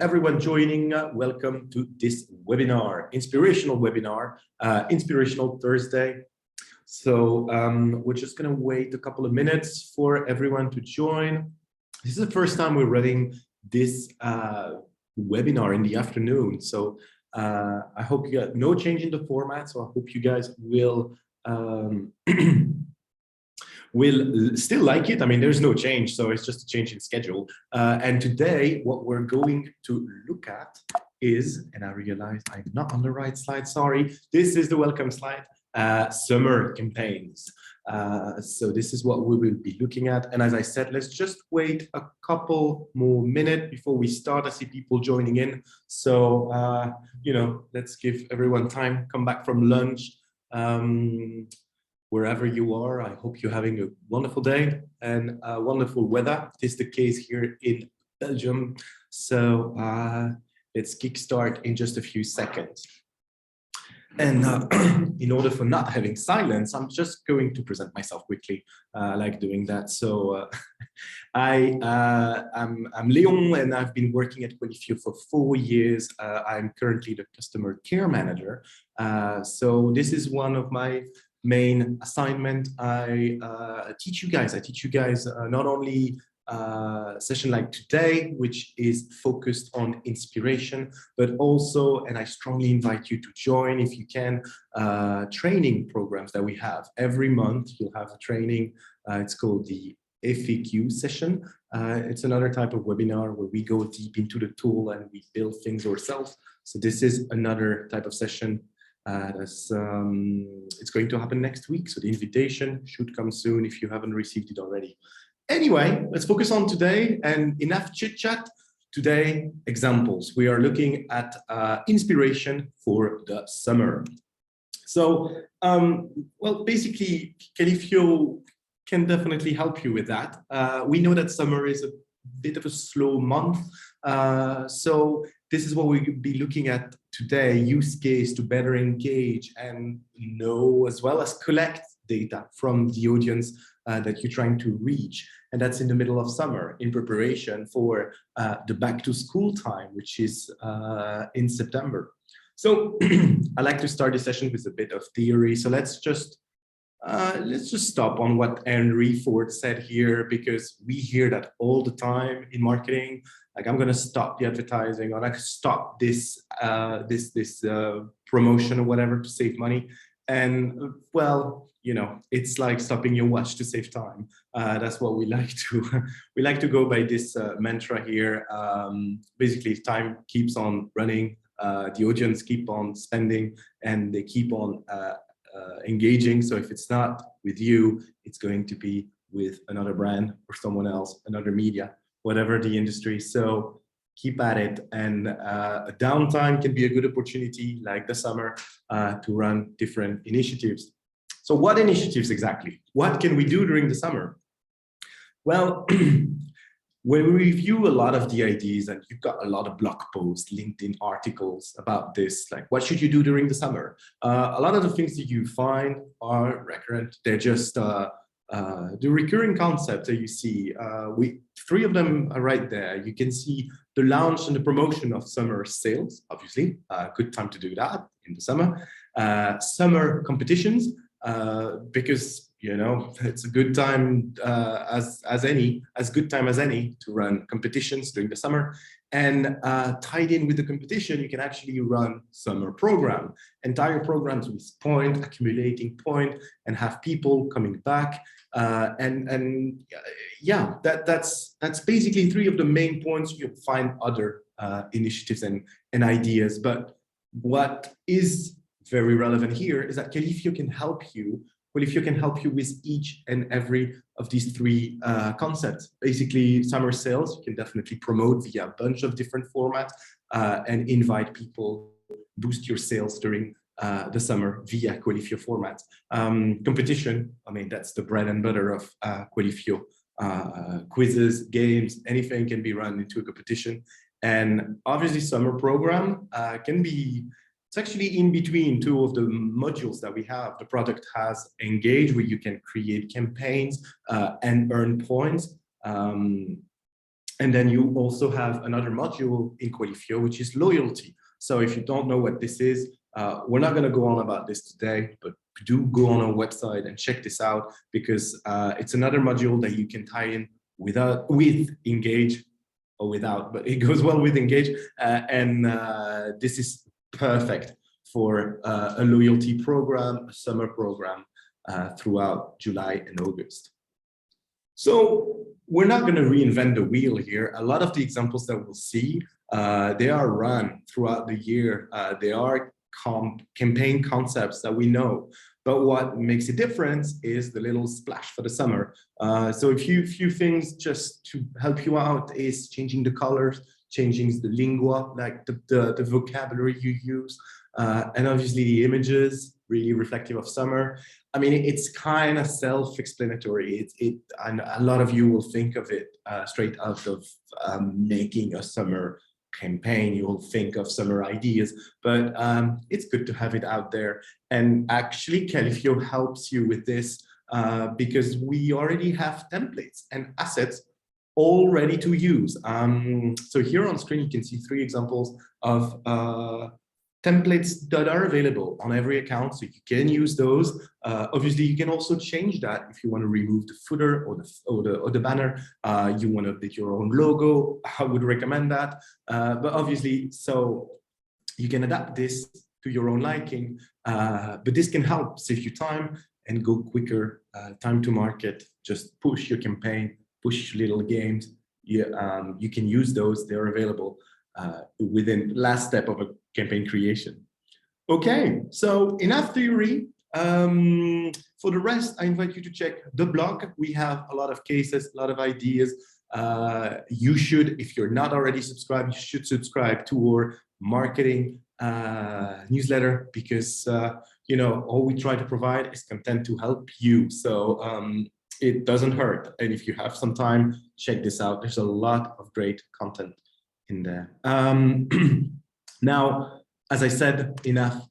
everyone joining, welcome to this webinar, inspirational webinar, Inspirational Thursday. So we're just going to wait a couple of minutes for everyone to join. This is the first time we're running this webinar in the afternoon. So I hope you got no change in the format. So I hope you guys will will still like it. I mean, there's no change, so it's just a change in schedule. And today, what we're going to look at is, and I realized I'm not on the right slide, sorry. This is the welcome slide, summer campaigns. So this is what we will be looking at. And as I said, let's just wait a couple more minutes before we start. I see people joining in. So, you know, let's give everyone time, come back from lunch. Wherever you are, I hope you're having a wonderful day and wonderful weather. It is the case here in Belgium. So let's kickstart in just a few seconds. And in order for not having silence, I'm just going to present myself quickly. I like doing that. So I'm Leon, and I've been working at Qualifio for 4 years. I'm currently the customer care manager. So this is one of my main assignment. I teach you guys not only session like today, which is focused on inspiration, but also, and I strongly invite you to join if you can, training programs that we have. Every month you'll have a training. It's called the FAQ session. It's another type of webinar where we go deep into the tool and we build things ourselves. So this is another type of session. It's going to happen next week, so the invitation should come soon if you haven't received it already. Anyway, let's focus on today, and enough chit chat. Today, examples. We are looking at inspiration for the summer. So, well, basically, Qualifio can definitely help you with that. We know that summer is a bit of a slow month, so this is what we'll be looking at today, use case to better engage and know as well as collect data from the audience that you're trying to reach. And that's in the middle of summer in preparation for the back to school time, which is in September. So I like to start this session with a bit of theory. So let's just stop on what Henry Ford said here, because we hear that all the time in marketing. Like, I'm going to stop the advertising, or I could stop this promotion or whatever to save money. And well, you know, it's like stopping your watch to save time. That's what we like to go by this mantra here. Basically, time keeps on running. The audience keep on spending, and they keep on engaging. So if it's not with you, it's going to be with another brand or someone else, another media, whatever the industry. So keep at it. And a downtime can be a good opportunity, like the summer, to run different initiatives. So what initiatives exactly? What can we do during the summer? Well, when we review a lot of the ideas, and you've got a lot of blog posts, LinkedIn articles about this, like what should you do during the summer? A lot of the things that you find are recurrent. They're just the recurring concepts that you see. Three of them are right there. You can see the launch and the promotion of summer sales, obviously. Good time to do that in the summer. Summer competitions, because you know, it's a good time as good time as any to run competitions during the summer. And tied in with the competition, you can actually run summer program, entire programs with point, accumulating point, and have people coming back. And yeah, that's basically three of the main points. You'll find other initiatives and ideas. But what is very relevant here is that Qualifio can help you. Qualifio can help you with each and every of these three concepts. Basically, summer sales, you can definitely promote via a bunch of different formats and invite people, boost your sales during the summer via Qualifio formats. Competition, I mean, that's the bread and butter of Qualifio. Quizzes, games, anything can be run into a competition. And obviously, summer program can be, it's actually in between two of the modules that we have. The product has Engage, where you can create campaigns and earn points. And then you also have another module in Qualifio, which is loyalty. So if you don't know what this is, we're not going to go on about this today, but do go on our website and check this out, because it's another module that you can tie in with Engage, or without, but it goes well with Engage. And this is perfect for a loyalty program, a summer program throughout July and August. So we're not going to reinvent the wheel here. A lot of the examples that we'll see, they are run throughout the year. They are campaign concepts that we know. But what makes a difference is the little splash for the summer. So a few things just to help you out is changing the colors, changing the lingua, like the vocabulary you use, and obviously the images, really reflective of summer. I mean, it's kind of self-explanatory. And a lot of you will think of it straight out of making a summer campaign. You will think of summer ideas, but it's good to have it out there. And actually, Qualifio helps you with this because we already have templates and assets all ready to use. So here on screen, you can see 3 examples of templates that are available on every account, so you can use those. Obviously, you can also change that if you want to remove the footer or the banner. You want to update your own logo. I would recommend that. But obviously, so you can adapt this to your own liking. But this can help save you time and go quicker. Time to market. Just push your campaign, push little games. You can use those. They're available within last step of a campaign creation. Okay, so enough theory. For the rest, I invite you to check the blog. We have a lot of cases, a lot of ideas. You should, if you're not already subscribed, you should subscribe to our marketing newsletter, because you know, all we try to provide is content to help you. So it doesn't hurt. And if you have some time, check this out. There's a lot of great content in there. Now, as I said, enough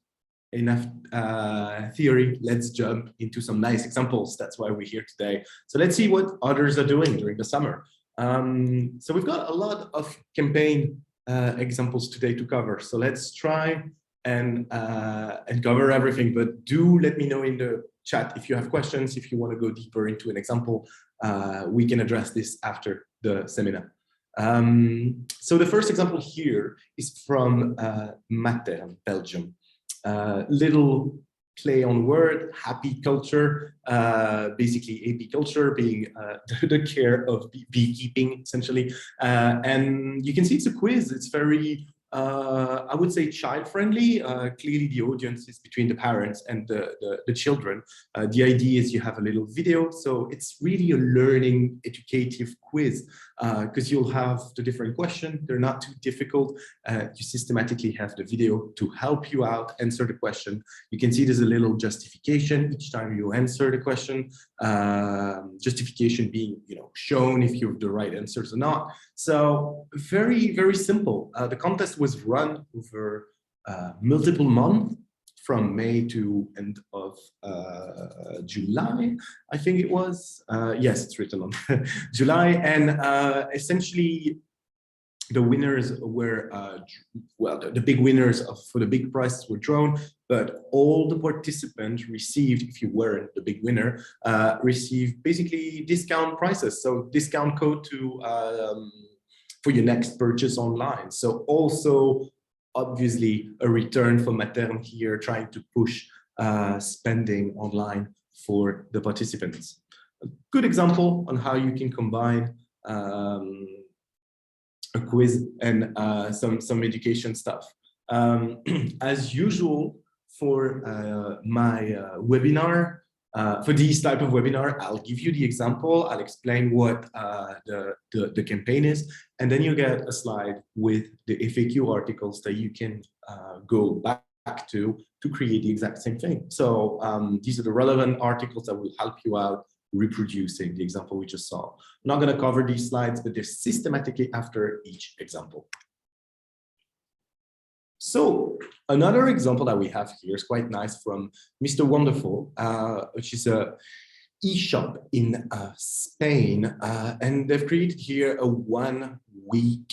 theory. Let's jump into some nice examples. That's why we're here today. So let's see what others are doing during the summer. So we've got a lot of campaign examples today to cover. So let's try and cover everything. But do let me know in the chat if you have questions, if you want to go deeper into an example. We can address this after the seminar. So the first example here is from Matern, Belgium. Little play on word, happy culture, basically apiculture being the care of beekeeping, essentially. And you can see it's a quiz. It's very, I would say, child-friendly. Clearly, the audience is between the parents and the children. The idea is you have a little video, so it's really a learning, educative quiz, because you'll have the different questions. They're not too difficult. You systematically have the video to help you out, answer the question. You can see there's a little justification each time you answer the question. Justification being, you know, shown if you have the right answers or not. So very, very simple. The contest was run over multiple months, from May to end of July, I think it was. Yes, it's written on July. And essentially, the winners were, well, the big winners for the big prizes were drawn, but all the participants received, if you weren't the big winner, received basically discount prices. So discount code to for your next purchase online. So also, obviously, a return for Matern here, trying to push spending online for the participants. A good example on how you can combine a quiz and some education stuff. As usual, for my webinar, for these type of webinar, I'll give you the example. I'll explain what the campaign is, and then you get a slide with the FAQ articles that you can go back to create the exact same thing. So these are the relevant articles that will help you out reproducing the example we just saw. I'm not going to cover these slides, but they're systematically after each example. So another example that we have here is quite nice, from Mr. Wonderful, which is e-shop in Spain, and they've created here a 1-week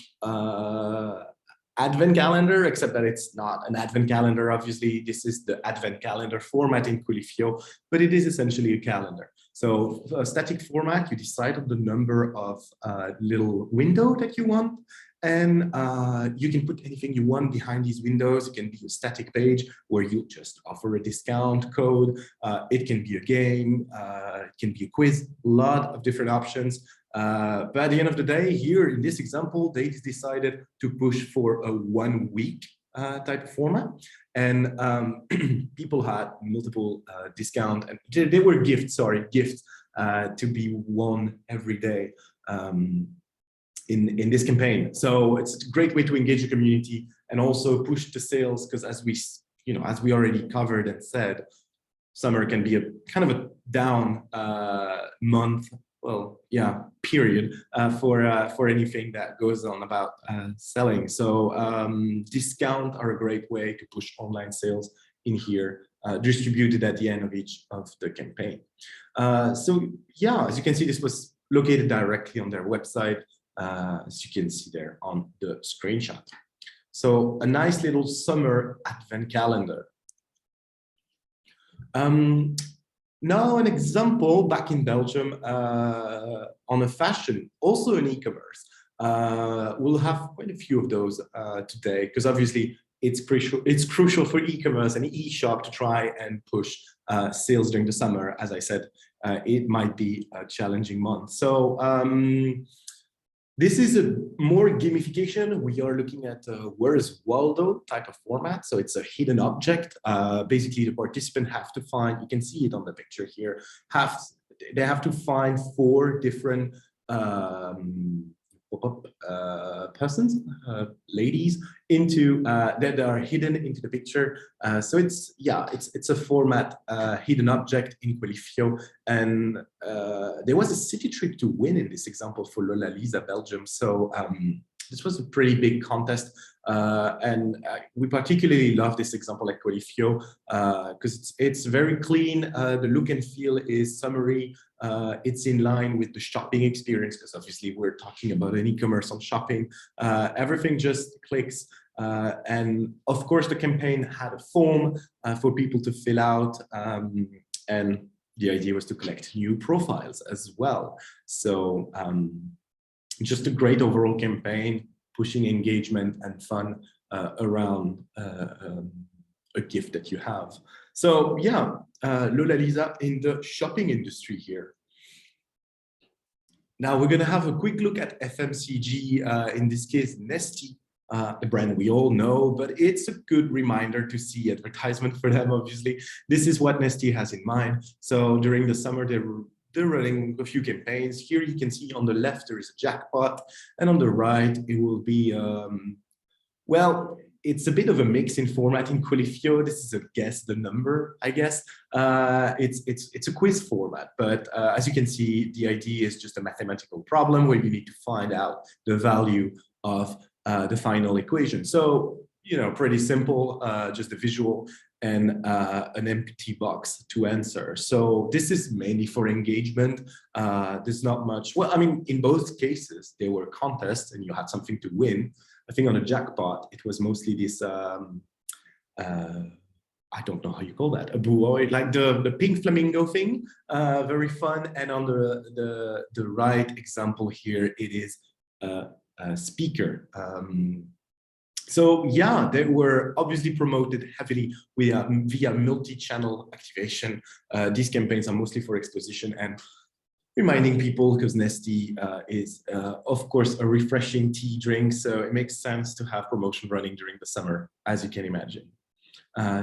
advent calendar, except that it's not an advent calendar. Obviously, this is the advent calendar format in Quilifio, but it is essentially a calendar. So a static format, you decide on the number of little window that you want, and you can put anything you want behind these windows. It can be a static page where you just offer a discount code. It can be a game, it can be a quiz, a lot of different options. But at the end of the day, here in this example, they decided to push for a 1-week type of format. And people had multiple discount, and they were gifts to be won every day in this campaign. So it's a great way to engage the community and also push the sales, because as we already covered and said, summer can be a kind of a down month, period for anything that goes on about selling. So discount are a great way to push online sales in here, distributed at the end of each of the campaign. So yeah, as you can see, this was located directly on their website, as you can see there on the screenshot. So a nice little summer advent calendar. Now an example back in Belgium on a fashion, also in e-commerce. We'll have quite a few of those today, because obviously it's crucial for e-commerce and e-shop to try and push sales during the summer. As I said, it might be a challenging month. So this is a more gamification. We are looking at Where's Waldo type of format. So it's a hidden object. Basically, the participant have to find, you can see it on the picture here, they have to find 4 different persons, ladies, into that are hidden into the picture. So it's a format hidden object in Qualifio, and there was a city trip to win in this example for Lola Lisa Belgium. So this was a pretty big contest, and we particularly love this example at Qualifio because it's very clean. The look and feel is summery. It's in line with the shopping experience, because obviously we're talking about an e-commerce on shopping. Everything just clicks. And of course, the campaign had a form for people to fill out. And the idea was to collect new profiles as well. So just a great overall campaign, pushing engagement and fun around a gift that you have. So yeah, Lola Lisa in the shopping industry here. Now we're going to have a quick look at FMCG, in this case, Nestea, a brand we all know, but it's a good reminder to see advertisement for them, obviously. This is what Nestea has in mind. So during the summer, they're running a few campaigns. Here you can see on the left, there is a jackpot, and on the right, it will be, well, it's a bit of a mix in format in Qualifio. This is a guess the number, I guess. It's a quiz format, but as you can see, the idea is just a mathematical problem where you need to find out the value of the final equation. So, you know, pretty simple, just a visual and an empty box to answer. So this is mainly for engagement. There's not much, well, I mean, in both cases, they were contests and you had something to win. I think on a jackpot, it was mostly this, I don't know how you call that, a buoy, like the pink flamingo thing, very fun. And on the right example here, it is a speaker. So yeah, they were obviously promoted heavily via multi-channel activation. These campaigns are mostly for exposition and reminding people, because Nestea is, of course, a refreshing tea drink. So it makes sense to have promotion running during the summer, as you can imagine.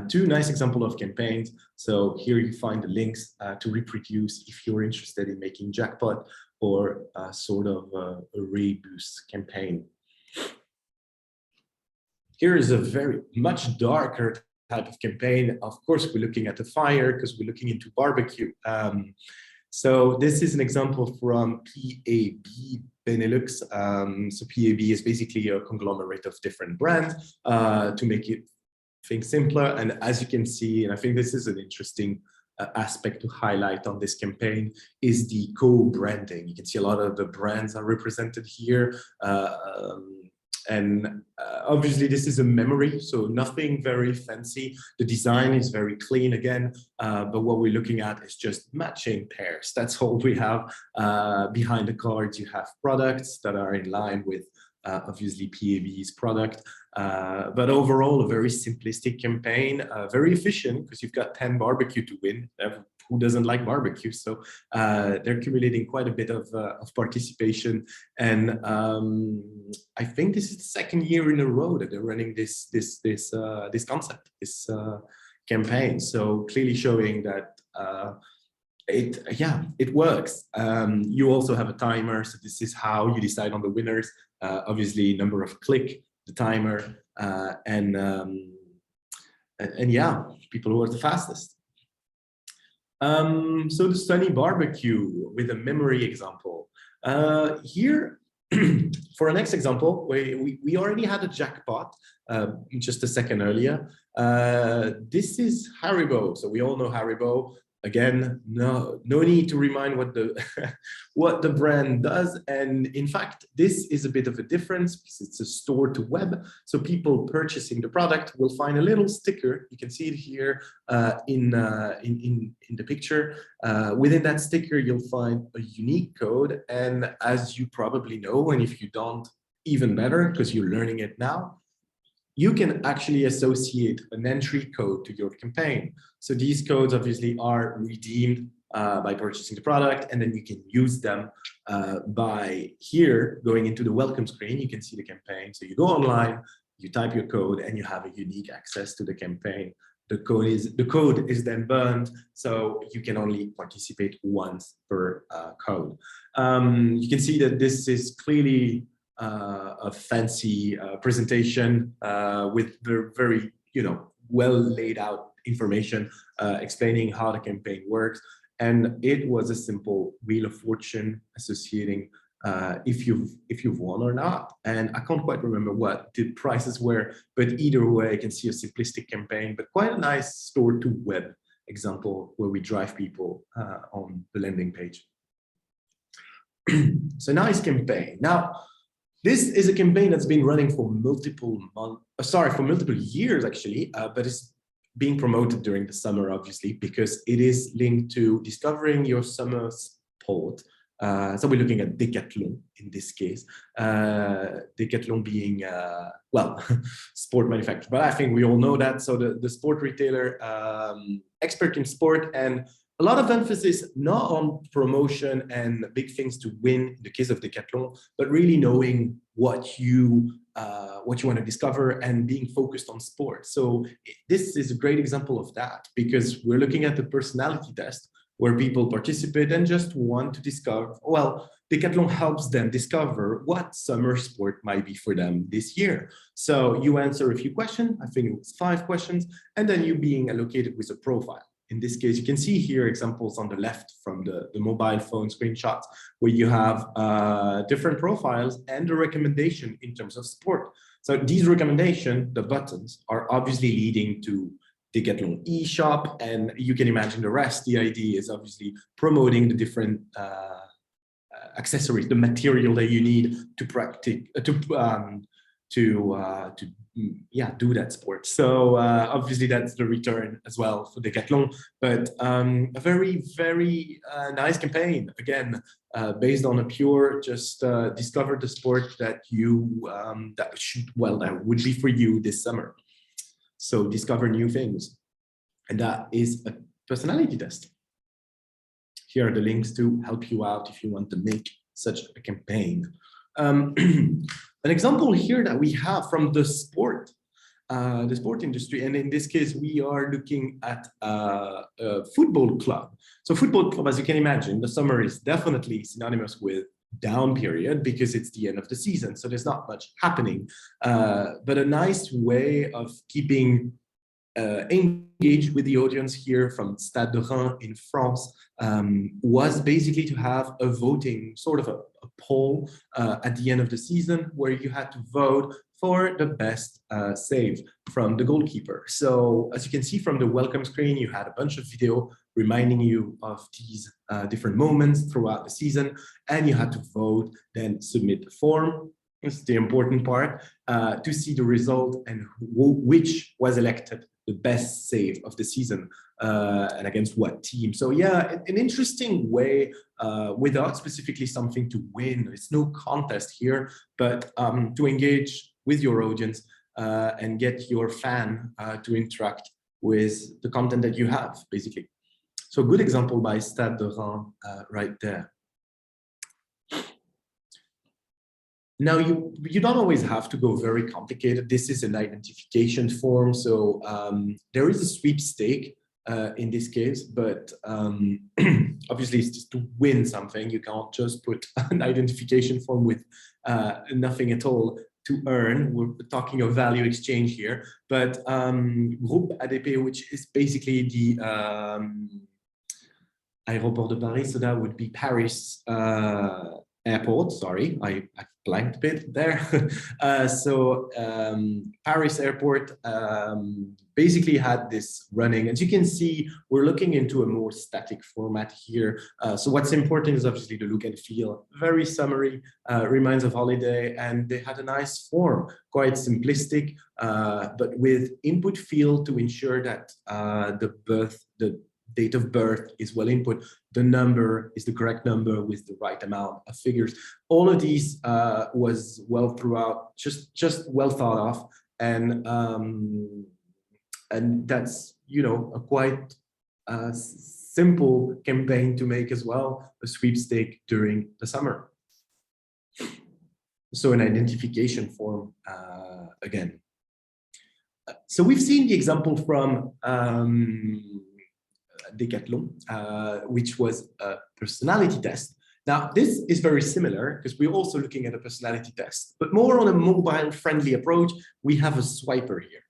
2 nice examples of campaigns. So here you find the links to reproduce if you're interested in making Jackpot or sort of a reboost campaign. Here is a very much darker type of campaign. Of course, we're looking at the fire because we're looking into barbecue. So this is an example from PAB Benelux. So PAB is basically a conglomerate of different brands to make it think simpler. And as you can see, and I think this is an interesting aspect to highlight on this campaign is the co-branding. You can see a lot of the brands are represented here. Obviously this is a memory, so nothing very fancy. The design is very clean again, but what we're looking at is just matching pairs. That's all we have. Behind the cards, you have products that are in line with obviously PAB's product. But overall, a very simplistic campaign, very efficient because you've got 10 barbecue to win. Who doesn't like barbecue? So they're accumulating quite a bit of participation. And I think this is the second year in a row that they're running this concept, this campaign. So clearly showing that it works. You also have a timer, so this is how you decide on the winners. Obviously, number of click, the timer, and yeah, people who are the fastest. So the Sunny Barbecue with a memory example. Here, for our next example, we already had a Jackpot just a second earlier. This is Haribo. So we all know Haribo. Again, no need to remind what the what the brand does. And in fact, this is a bit of a difference because it's a store to web. So people purchasing the product will find a little sticker. You can see it here in the picture. Within that sticker, you'll find a unique code. And as you probably know, and if you don't, even better because you're learning it now, you can actually associate an entry code to your campaign. So these codes obviously are redeemed by purchasing the product, and then you can use them by here going into the welcome screen. You can see the campaign. So you go online, you type your code, and you have a unique access to the campaign. The code is then burned, so you can only participate once per code. You can see that this is clearly a fancy presentation with very well laid out information explaining how the campaign works. And it was a simple Wheel of Fortune associating if you've won or not. And I can't quite remember what the prices were, but either way, I can see a simplistic campaign, but quite a nice store to web example where we drive people on the landing page. So nice campaign. Now, this is a campaign that's been running for multiple years actually, but it's being promoted during the summer, obviously, because it is linked to discovering your summer sport. So we're looking at Decathlon in this case. Decathlon being, well, sport manufacturer, but I think we all know that. So the sport retailer, expert in sport, and a lot of emphasis not on promotion and big things to win in the case of Decathlon, but really knowing what you want to discover and being focused on sport. So this is a great example of that because we're looking at the personality test where people participate and just want to discover, well, Decathlon helps them discover what summer sport might be for them this year. So you answer a few questions, I think it was 5 questions, and then you're being allocated with a profile. In this case, you can see here examples on the left from the mobile phone screenshots where you have different profiles and a recommendation in terms of sport. So these recommendations, the buttons, are obviously leading to Decathlon eShop, and you can imagine the rest. The idea is obviously promoting the different accessories, the material that you need to practice, do that sport. So obviously that's the return as well for Decathlon, but a very, very nice campaign. Again, based on a pure just discover the sport that you that would be for you this summer. So discover new things, and that is a personality test. Here are the links to help you out if you want to make such a campaign. An example here that we have from the sport industry, and in this case, we are looking at a football club. So football club, as you can imagine, the summer is definitely synonymous with down period because it's the end of the season. So there's not much happening, but a nice way of keeping engaged with the audience here from Stade de Reims in France was basically to have a voting, sort of a poll at the end of the season where you had to vote for the best save from the goalkeeper. So as you can see from the welcome screen, you had a bunch of video reminding you of these different moments throughout the season, and you had to vote, then submit the form. It's the important part, to see the result and which was elected the best save of the season, and against what team. So yeah, an interesting way, without specifically something to win. It's no contest here, but to engage with your audience and get your fan to interact with the content that you have, basically. So good example by Stade de Reims right there. Now, you don't always have to go very complicated. This is an identification form. So there is a sweepstake in this case, but obviously it's just to win something. You can't just put an identification form with nothing at all to earn. We're talking of value exchange here, but Groupe ADP, which is basically the Aéroport de Paris, so that would be Paris airport. Sorry, I blanked a bit there. Paris airport basically had this running. As you can see, we're looking into a more static format here. So what's important is obviously the look and feel. Very summary, reminds of holiday, and they had a nice form, quite simplistic, but with input field to ensure that the date of birth is well input, the number is the correct number with the right amount of figures. All of these was well throughout, just well thought of, and that's, you know, a quite simple campaign to make as well, a sweepstake during the summer. So an identification form again. So we've seen the example from Decathlon, which was a personality test. Now, this is very similar because we're also looking at a personality test, but more on a mobile-friendly approach. We have a swiper here.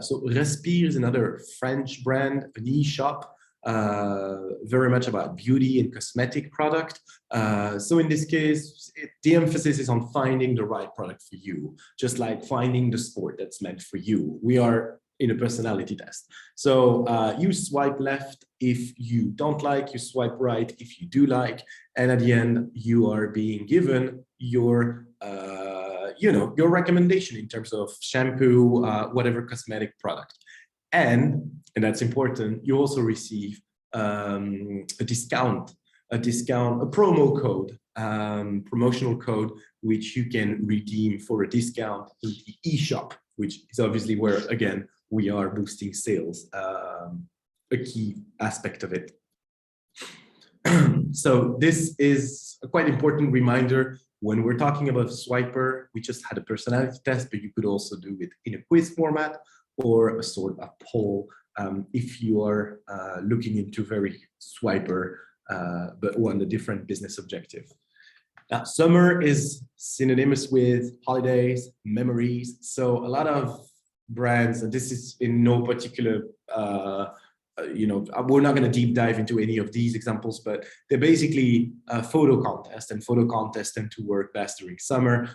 So Respire is another French brand, an e-shop, very much about beauty and cosmetic product. So in this case, the emphasis is on finding the right product for you, just like finding the sport that's meant for you. We are in a personality test. So you swipe left if you don't like, you swipe right if you do like, and at the end you are being given your your recommendation in terms of shampoo, whatever cosmetic product. And that's important, you also receive a promo code, promotional code, which you can redeem for a discount to the e-shop, which is obviously where, again, we are boosting sales, a key aspect of it. So this is a quite important reminder when we're talking about Swiper. We just had a personality test, but you could also do it in a quiz format or a sort of poll if you are looking into very Swiper, but on a different business objective. Now, summer is synonymous with holidays, memories. So a lot of brands, and this is in no particular, we're not going to deep dive into any of these examples, but they're basically a photo contest, and photo contests tend to work best during summer.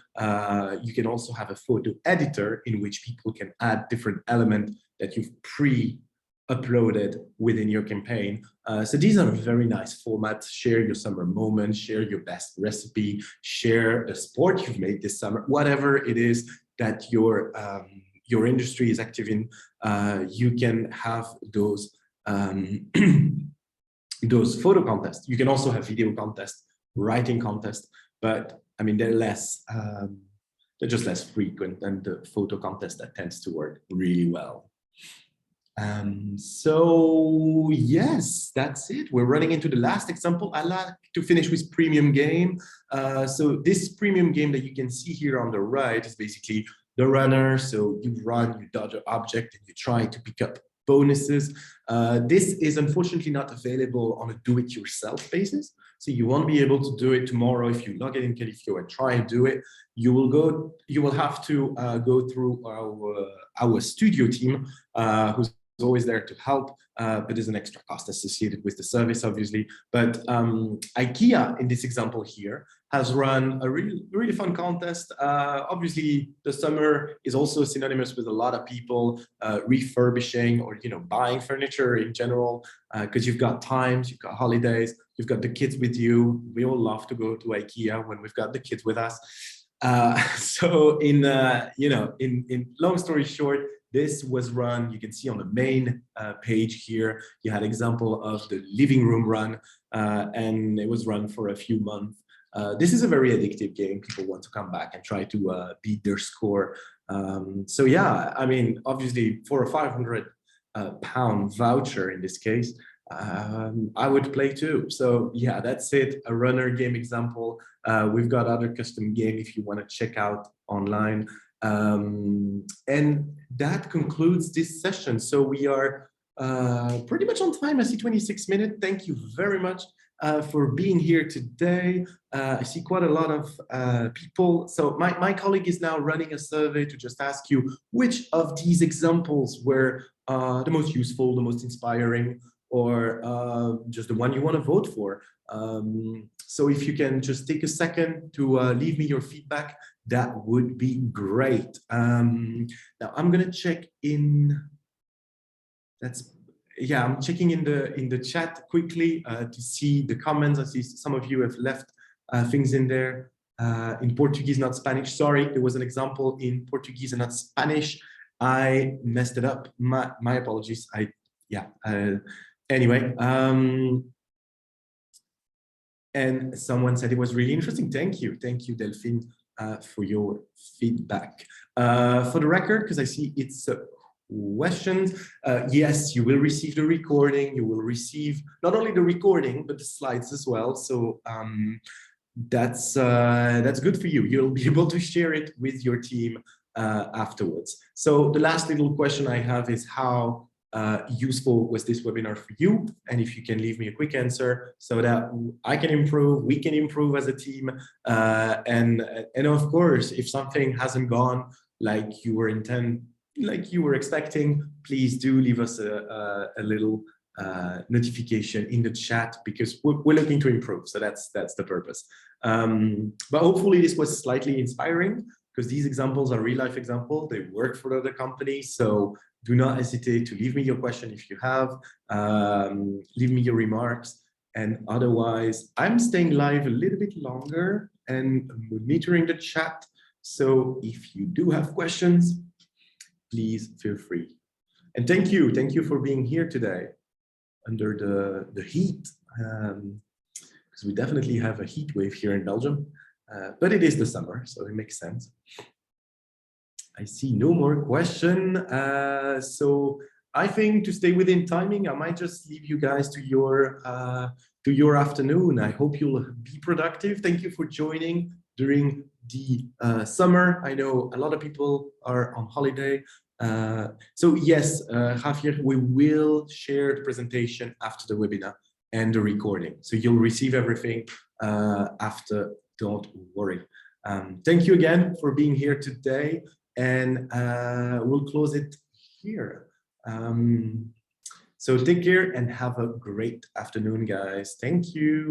You can also have a photo editor in which people can add different elements that you've pre-uploaded within your campaign. So these are very nice formats. Share your summer moment, share your best recipe, share a sport you've made this summer, whatever it is that your industry is active in. You can have those those photo contests. You can also have video contests, writing contests, but I mean they're just less frequent than the photo contest that tends to work really well. So yes, that's it. We're running into the last example. I like to finish with premium game. So this premium game that you can see here on the right is basically the runner. So you run, you dodge an object, and you try to pick up bonuses. This is unfortunately not available on a do-it-yourself basis. So you won't be able to do it tomorrow if you log in Califio and try and do it. You will have to go through our studio team, who's always there to help, but there's an extra cost associated with the service, obviously. But IKEA, in this example here, has run a really fun contest. Obviously, the summer is also synonymous with a lot of people refurbishing or buying furniture in general, because you've got times, you've got holidays, you've got the kids with you. We all love to go to IKEA when we've got the kids with us. So in long story short, this was run, you can see on the main page here, you had example of the living room run, and it was run for a few months. This is a very addictive game. People want to come back and try to beat their score. So yeah, I mean, obviously for a £500 voucher in this case, I would play too. So yeah, that's it. A runner game example. We've got other custom game if you want to check out online. And that concludes this session. So we are pretty much on time. I see 26 minutes. Thank you very much for being here today. I see quite a lot of people. So my colleague is now running a survey to just ask you which of these examples were the most useful, the most inspiring, or just the one you want to vote for. So if you can just take a second to leave me your feedback, that would be great. Now I'm gonna check in. I'm checking in the chat quickly to see the comments. I see some of you have left things in there. In Portuguese, not Spanish. Sorry, there was an example in Portuguese and not Spanish. I messed it up. My apologies. Anyway, and someone said it was really interesting. Thank you, Delphine, for your feedback. For the record, because I see it's questions, yes, you will receive the recording. You will receive not only the recording, but the slides as well. So that's good for you. You'll be able to share it with your team afterwards. So the last little question I have is how useful was this webinar for you? And if you can leave me a quick answer so that I can improve, we can improve as a team. And of course, if something hasn't gone like you were expecting, please do leave us a little notification in the chat, because we're looking to improve. So that's the purpose. But hopefully this was slightly inspiring, because these examples are real life examples. They work for other companies. So do not hesitate to leave me your question if you have, leave me your remarks. And otherwise, I'm staying live a little bit longer and monitoring the chat. So if you do have questions, please feel free. And thank you for being here today under the heat, because we definitely have a heat wave here in Belgium, but it is the summer, so it makes sense. I see no more question. So I think to stay within timing, I might just leave you guys to your afternoon. I hope you'll be productive. Thank you for joining during the summer. I know a lot of people are on holiday. So yes, Javier, we will share the presentation after the webinar and the recording. So you'll receive everything after, don't worry. Thank you again for being here today. And we'll close it here. So take care and have a great afternoon, guys. Thank you.